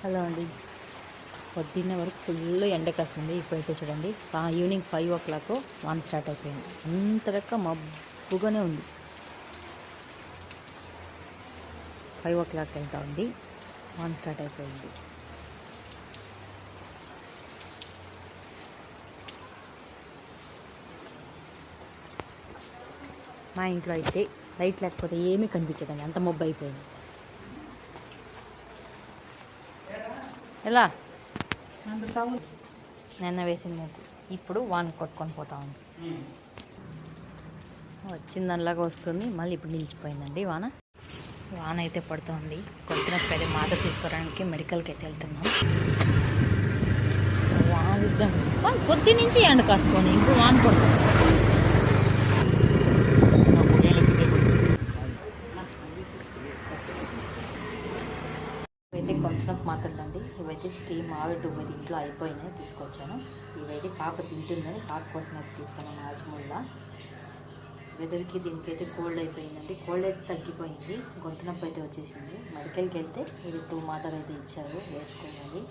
Hello అండి. పొద్దున్న వరకు ఫుల్ ఎండ కాస్తుంది. ఇప్పుడైతే చూడండి ఈవినింగ్ 5 o'clock వాన స్టార్ట్ అయిపోయింది. అంతలెక్క మబ్బుగానే ఉంది. 5 o'clock వెళ్తా ఉంది, వాన స్టార్ట్ అయిపోయింది. మా ఇంట్లో అయితే లైట్ లేకపోతే ఏమీ కనిపించదండి, అంత మబ్బు అయిపోయింది. ఎలా నిన్న వేసిన ముగ్గు ఇప్పుడు వాన కొట్టుకొని పోతా ఉంది. వచ్చిన దానిలాగా వస్తుంది, మళ్ళీ ఇప్పుడు నిలిచిపోయిందండి వాన. వాన అయితే పడుతుంది. కొట్టినప్పుడు అయితే మాత తీసుకురావడానికి మెడికల్కి అయితే వెళ్తున్నాం. వాన పొద్దు నుంచి ఎండ కాసుకొని ఇప్పుడు వాన పడుతుంది. ఇవైతే కొంచెం మాత్రలండి. ఇవైతే స్టీమ్ ఆవిరి ఇవైతే ఇంట్లో అయిపోయినాయి, తీసుకొచ్చాను. ఇవైతే పాప తింటుందని పాప కోసం అయితే తీసుకున్నాను. ఆజముల్లా వెదర్కి దీనికైతే కోల్డ్ అయిపోయిందండి. కోల్డ్ అయితే తగ్గిపోయింది, గొంతు నొప్పి అయితే వచ్చేసింది. మెడికల్కి వెళ్తే ఇది 2 మాత్రలు అయితే ఇచ్చారు, వేసుకోవాలి.